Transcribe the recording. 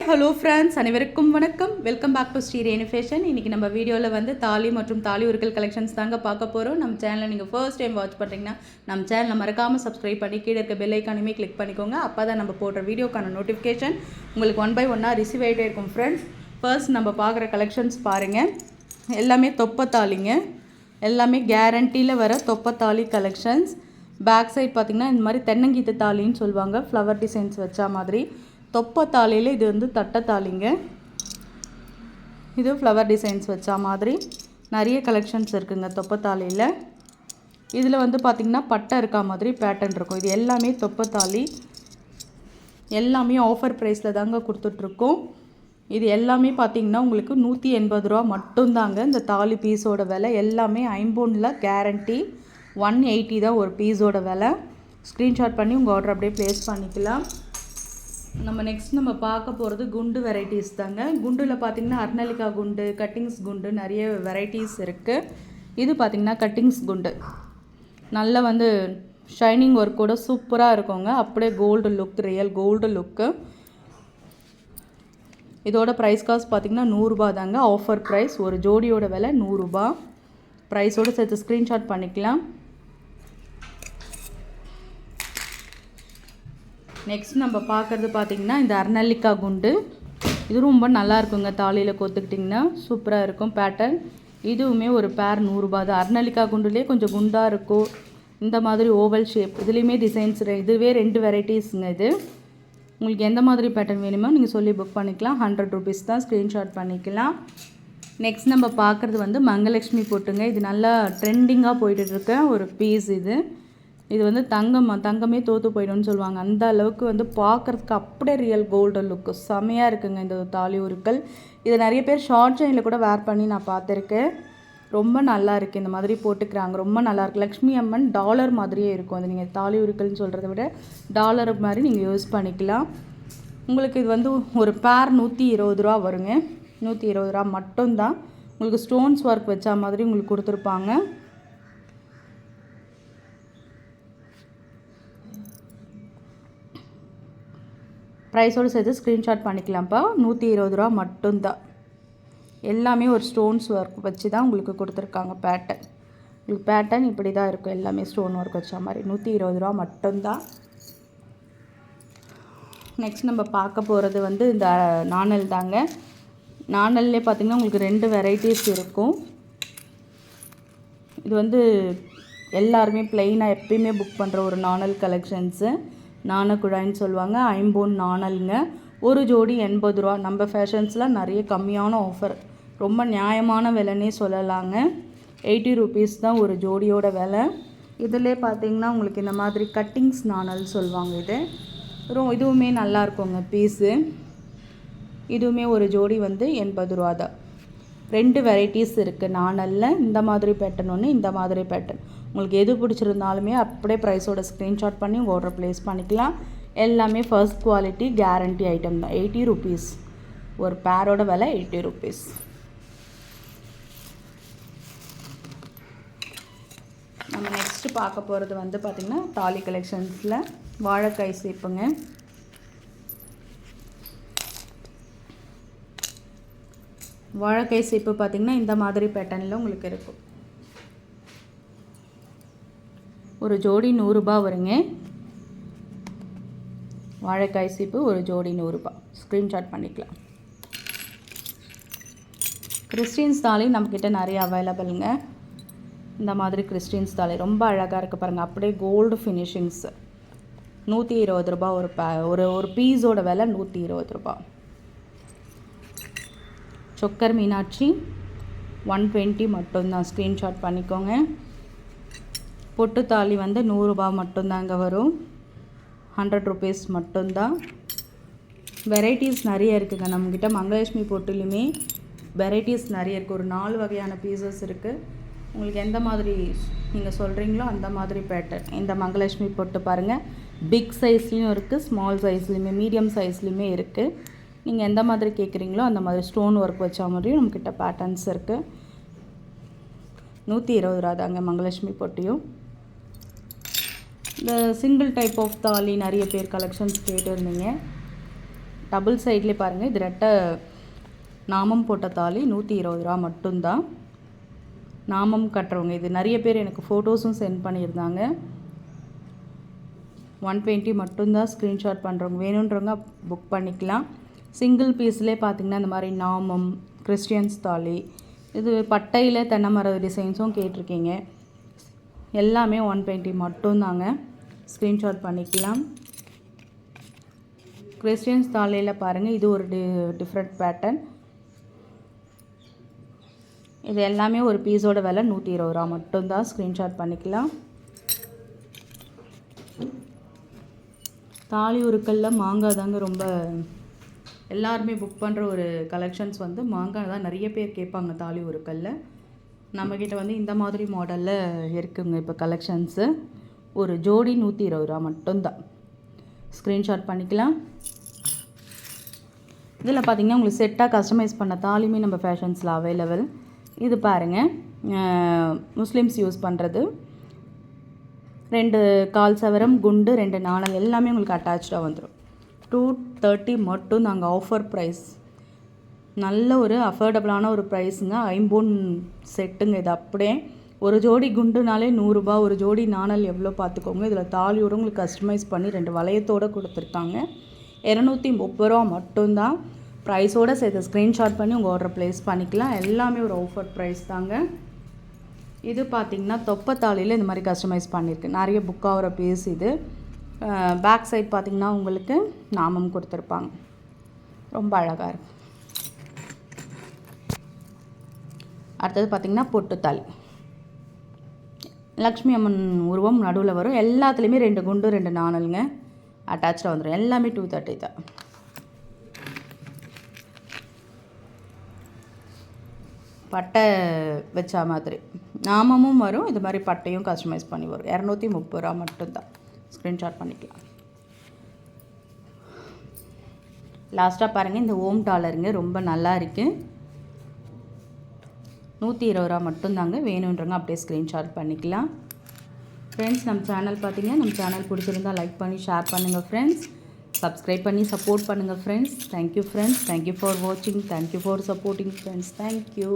Hello friends, அனைவருக்கும் வணக்கம். Welcome back to Sri Renu Fashion. இன்றைக்கி நம்ம வீடியோவில் வந்து தாலி மற்றும் தாலி உருக்கல் கலெக்ஷன்ஸ் தாங்க பார்க்க போகிறோம். நம்ம சேனலில் நீங்கள் ஃபர்ஸ்ட் டைம் வாட்ச் பண்ணுறீங்கன்னா நம்ம சேனலை மறக்காமல் சப்ஸ்கிரைப் பண்ணி கீழே இருக்க பெல் ஐக்கானுமே கிளிக் பண்ணிக்கோங்க. அப்போ தான் நம்ம போடுற வீடியோக்கான நோட்டிஃபிகேஷன் உங்களுக்கு 1 by 1 ரிசீவ் ஆகிட்டே இருக்கும். ஃப்ரெண்ட்ஸ், ஃபர்ஸ்ட் நம்ம பார்க்குற கலெக்ஷன்ஸ் பாருங்கள். எல்லாமே தொப்பத்தாலிங்க, எல்லாமே கேரண்டியில் வர தொப்பத்தாலி கலெக்ஷன்ஸ். பேக் சைட் பார்த்திங்கன்னா இந்த மாதிரி தென்னங்கீத்து தாலின்னு சொல்லுவாங்க, ஃப்ளவர் டிசைன்ஸ் வச்சா மாதிரி. தொப்பத்தாலியில் இது வந்து தட்டத்தாலிங்க, இது ஃப்ளவர் டிசைன்ஸ் வச்சா மாதிரி நிறைய கலெக்ஷன்ஸ் இருக்குங்க தொப்பத்தாலியில். இதில் வந்து பார்த்திங்கன்னா பட்டை இருக்கா மாதிரி பேட்டர்ன் இருக்கும். இது எல்லாமே தொப்பத்தாலி, எல்லாமே ஆஃபர் ப்ரைஸில் தாங்க கொடுத்துட்ருக்கோம். இது எல்லாமே பார்த்திங்கன்னா உங்களுக்கு 180 ரூபா மட்டும்தாங்க. இந்த தாலி பீஸோட விலை எல்லாமே ஐம்பொன்னில் கேரண்டி. 180 தான் ஒரு பீஸோட விலை. ஸ்க்ரீன்ஷாட் பண்ணி உங்கள் ஆர்டர் அப்படியே ப்ளேஸ் பண்ணிக்கலாம். நம்ம பார்க்க போகிறது குண்டு வெரைட்டிஸ் தாங்க. குண்டில் பார்த்திங்கன்னா அர்னலிக்கா குண்டு, கட்டிங்ஸ் குண்டு, நிறைய வெரைட்டிஸ் இருக்குது. இது பார்த்திங்கன்னா கட்டிங்ஸ் குண்டு, நல்லா வந்து ஷைனிங் ஒர்க்கோட சூப்பராக இருக்குங்க. அப்படியே gold look, real gold look. இதோட ப்ரைஸ் காஸ்ட் பார்த்திங்கன்னா 100 ரூபா தாங்க. Offer price. ஒரு ஜோடியோட விலை 100 ரூபா. ப்ரைஸோடு சேர்த்து ஸ்க்ரீன்ஷாட் பண்ணிக்கலாம். நெக்ஸ்ட் நம்ம பார்க்குறது பார்த்திங்கன்னா இந்த அர்னல்லிக்கா குண்டு. இது ரொம்ப நல்லா இருக்குங்க, தாலியில் கோத்துக்கிட்டிங்கன்னா சூப்பராக இருக்கும் பேட்டர்ன். இதுவுமே ஒரு பேர் 100 ரூபா தான். அர்னல்லிக்கா குண்டுலேயே கொஞ்சம் குண்டாக இருக்கும், இந்த மாதிரி ஓவல் ஷேப். இதுலேயுமே டிசைன்ஸ், இதுவே 2 வெரைட்டிஸுங்க. இது உங்களுக்கு எந்த மாதிரி பேட்டர்ன் வேணுமோ நீங்கள் சொல்லி புக் பண்ணிக்கலாம். 100 ருபீஸ் தான். ஸ்க்ரீன்ஷாட் பண்ணிக்கலாம். நெக்ஸ்ட் நம்ம பார்க்குறது வந்து மங்கலட்சுமி பொட்டுங்க. இது நல்லா ட்ரெண்டிங்காக போயிட்டுருக்க ஒரு பீஸ். இது வந்து தங்கமே தோற்று போயிடும்னு சொல்லுவாங்க. அந்த அளவுக்கு வந்து பார்க்குறதுக்கு அப்படியே ரியல் கோல்டன் லுக்கு செமையாக இருக்குங்க இந்த தாலி உருக்கல். இதை நிறைய பேர் ஷார்ட் செயினில் கூட வேர் பண்ணி நான் பார்த்துருக்கேன். ரொம்ப நல்லா இருக்குது, இந்த மாதிரி போட்டுக்கிறாங்க, ரொம்ப நல்லாயிருக்கு. லக்ஷ்மி அம்மன் டாலர் மாதிரியே இருக்கும். அது நீங்கள் தாலி உருக்கல்னு சொல்கிறத விட டாலர் மாதிரி நீங்கள் யூஸ் பண்ணிக்கலாம். உங்களுக்கு இது வந்து ஒரு பேர் 120 ரூபா வருங்க. 120 ரூபா மட்டும்தான். உங்களுக்கு ஸ்டோன்ஸ் ஒர்க் வச்சா மாதிரி உங்களுக்கு கொடுத்துருப்பாங்க. ப்ரைஸோடு சேர்த்து ஸ்க்ரீன்ஷாட் பண்ணிக்கலாம்ப்பா. 120 ரூபா மட்டும்தான். எல்லாமே ஒரு ஸ்டோன்ஸ் ஒர்க் வச்சு தான் உங்களுக்கு கொடுத்துருக்காங்க பேட்டர்ன். உங்களுக்கு பேட்டர்ன் இப்படி தான் இருக்கும், எல்லாமே ஸ்டோன் ஒர்க் வச்ச மாதிரி. 120 ரூபா மட்டும்தான். நெக்ஸ்ட் நம்ம பார்க்க போகிறது வந்து இந்த நாணல் தாங்க. நாணல்லே பார்த்திங்கன்னா உங்களுக்கு 2 வெரைட்டிஸ் இருக்கும். இது வந்து எல்லாருமே ப்ளெயினாக எப்பயுமே புக் பண்ணுற ஒரு நாணல் கலெக்ஷன்ஸு. நாணக்குழாயின்னு சொல்லுவாங்க, ஐம்பொன் நாணலுங்க. ஒரு ஜோடி 80 ரூபா. நம்ம ஃபேஷன்ஸில் நிறைய கம்மியான ஆஃபர், ரொம்ப நியாயமான விலைன்னே சொல்லலாங்க. 80 ருபீஸ் தான் ஒரு ஜோடியோட விலை. இதிலே பார்த்திங்கன்னா உங்களுக்கு இந்த மாதிரி கட்டிங்ஸ் நாணல் சொல்லுவாங்க. இதுவுமே நல்லா இருக்குங்க பீஸு. இதுவுமே ஒரு ஜோடி வந்து 80 ரூபா தான். 2 வெரைட்டிஸ் இருக்குது நாணலில். இந்த மாதிரி பேட்டர்ன் ஒன்று, இந்த மாதிரி பேட்டர்ன். உங்களுக்கு எது பிடிச்சிருந்தாலுமே அப்படியே ப்ரைஸோட ஸ்க்ரீன்ஷாட் பண்ணி உங்கள் ஆர்டர் ப்ளேஸ் பண்ணிக்கலாம். எல்லாமே ஃபர்ஸ்ட் குவாலிட்டி கேரண்டி ஐட்டம் தான். 80 ருபீஸ் ஒரு பேரோட விலை. 80 ருபீஸ். நம்ம நெக்ஸ்ட்டு பார்க்க போகிறது வந்து பார்த்திங்கன்னா தாலி கலெக்ஷன்ஸில் வாழைக்காய் சீப்புங்க. வாழைக்காய் சீப்பு பார்த்திங்கன்னா இந்த மாதிரி பேட்டர்னில் உங்களுக்கு இருக்கும். ஒரு ஜோடி 100 ரூபா வருங்க. வாழைக்காய் சீப்பு ஒரு ஜோடி 100 ரூபா. ஸ்க்ரீன்ஷாட் பண்ணிக்கலாம். கிறிஸ்டின்ஸ் தாலி நம்மக்கிட்ட நிறைய அவைலபிளுங்க. இந்த மாதிரி கிறிஸ்டின்ஸ் தாலி ரொம்ப அழகாக இருக்குது பாருங்கள், அப்படியே கோல்டு ஃபினிஷிங்ஸ். 120 ரூபா ஒரு பீஸோட விலை 120 ரூபா. சொக்கர் மீனாட்சி 120 மட்டும்தான். ஸ்க்ரீன்ஷாட் பண்ணிக்கோங்க. பொட்டு தாலி வந்து 100 ரூபா மட்டும்தாங்க வரும். 100 ருபீஸ் மட்டும்தான். வெரைட்டிஸ் நிறைய இருக்குதுங்க நம்மக்கிட்ட. மங்கலட்சுமி பொட்டுலையுமே வெரைட்டிஸ் நிறைய இருக்குது. ஒரு 4 வகையான பீசஸ் இருக்குது. உங்களுக்கு எந்த மாதிரி நீங்கள் சொல்கிறீங்களோ அந்த மாதிரி பேட்டர்ன். இந்த மங்கலட்சுமி பொட்டு பாருங்கள், பிக் சைஸ்லேயும் இருக்குது, ஸ்மால் சைஸ்லேயுமே, மீடியம் சைஸ்லேயுமே இருக்குது. நீங்கள் எந்த மாதிரி கேட்குறீங்களோ அந்த மாதிரி ஸ்டோன் ஒர்க் வச்ச மாதிரியும் நம்மக்கிட்ட பேட்டர்ன்ஸ் இருக்குது. 120 ரூபா தாங்க மங்கலட்சுமி பொட்டியும். இந்த சிங்கிள் டைப் ஆஃப் தாலி நிறைய பேர் கலெக்ஷன்ஸ் கேட்டுருந்தீங்க. டபுள் சைட்லேயே பாருங்கள், இது ரெட்டை நாமம் போட்ட தாலி 120 ரூபா மட்டும்தான். நாமம் கட்டுறவங்க இது நிறைய பேர் எனக்கு ஃபோட்டோஸும் சென்ட் பண்ணியிருந்தாங்க. 120 மட்டும்தான். ஸ்க்ரீன்ஷாட் பண்ணுறவங்க வேணுன்றவங்க புக் பண்ணிக்கலாம். சிங்கிள் பீஸ்லேயே பார்த்திங்கன்னா இந்த மாதிரி நாமம், கிறிஸ்டியன்ஸ் தாலி, இது பட்டையில் தென்னை மர டிசைன்ஸும் கேட்டிருக்கீங்க. எல்லாமே 120 மட்டும்தாங்க. ஸ்க்ரீன்ஷாட் பண்ணிக்கலாம். கிறிஸ்டியன்ஸ் தாலியில் பாருங்கள், இது ஒரு டிஃப்ரெண்ட் பேட்டர்ன். இது எல்லாமே ஒரு பீஸோட விலை 120 ரூபா மட்டும்தான். ஸ்க்ரீன்ஷாட் பண்ணிக்கலாம். தாலி உருக்கல்ல மாங்காய் தாங்க ரொம்ப எல்லாருமே புக் பண்ணுற ஒரு கலெக்ஷன்ஸ் வந்து மாங்காய் தான் நிறைய பேர் கேட்பாங்க. தாலி உருக்கல்ல நம்மக்கிட்ட வந்து இந்த மாதிரி மாடலில் இருக்குங்க இப்போ கலெக்ஷன்ஸு. ஒரு ஜோடி 120 ரூபா மட்டும்தான். ஸ்க்ரீன்ஷாட் பண்ணிக்கலாம். இதில் பார்த்திங்கன்னா உங்களுக்கு செட்டாக கஸ்டமைஸ் பண்ண தாலியுமே நம்ம ஃபேஷன்ஸில் அவைலபிள். இது பாருங்கள், முஸ்லீம்ஸ் யூஸ் பண்ணுறது 2 கால் சவரம் குண்டு 2 நாணல் எல்லாமே உங்களுக்கு அட்டாச்சாக வந்துடும். 230 மட்டும் நாங்கள் ஆஃபர் ப்ரைஸ். நல்ல ஒரு அஃபோர்டபுளான ஒரு ப்ரைஸுங்க. 50 செட்டுங்க. இது அப்படியே ஒரு ஜோடி குண்டுனாலே 100 ரூபா. ஒரு ஜோடி நாணல் எவ்வளோ பார்த்துக்கோங்க. இதில் தாலியோடு உங்களுக்கு கஸ்டமைஸ் பண்ணி 2 வளையத்தோடு கொடுத்துருக்காங்க. 230 ரூபா மட்டும்தான். ப்ரைஸோடு சேர்த்து ஸ்க்ரீன்ஷாட் பண்ணி உங்கள் ஆர்டர் ப்ளேஸ் பண்ணிக்கலாம். எல்லாமே ஒரு ஆஃபர் ப்ரைஸ் தாங்க. இது பார்த்திங்கன்னா தொப்பத்தாலியில் இந்த மாதிரி கஸ்டமைஸ் பண்ணியிருக்கு. நிறைய புக் ஆகிற பீஸ் இது. பேக் சைட் பார்த்திங்கன்னா உங்களுக்கு நாமம் கொடுத்துருப்பாங்க. ரொம்ப அழகாக இருக்குது. அடுத்தது பார்த்திங்கன்னா பொட்டுத்தாலி. லக்ஷ்மி அம்மன் உருவம் நடுவில் வரும். எல்லாத்துலேயுமே 2 குண்டு 2 நாணலுங்க அட்டாச்சாக வந்துடும். எல்லாமே 230 தான். பட்டை வச்சா மாதிரி நாமமும் வரும். இது மாதிரி பட்டையும் கஸ்டமைஸ் பண்ணி வரும். 230 ரூபா மட்டும்தான். ஸ்க்ரீன்ஷாட் பண்ணிக்கலாம். லாஸ்ட்டாக பாருங்கள், இந்த ஓம் டாலருங்க ரொம்ப நல்லா இருக்குது. 120 ரூபா மட்டும்தாங்க. வேணுன்றவங்க அப்படியே ஸ்க்ரீன்ஷாட் பண்ணிக்கலாம். ஃப்ரெண்ட்ஸ், நம்ம சேனல் பார்த்தீங்கன்னா நம்ம சேனல் பிடிச்சிருந்தால் லைக் பண்ணி ஷேர் பண்ணுங்கள் ஃப்ரெண்ட்ஸ். சப்ஸ்கிரைப் பண்ணி சப்போர்ட் பண்ணுங்கள் friends. Thank you friends. Thank you for வாட்சிங். Thank you for supporting friends. Thank you.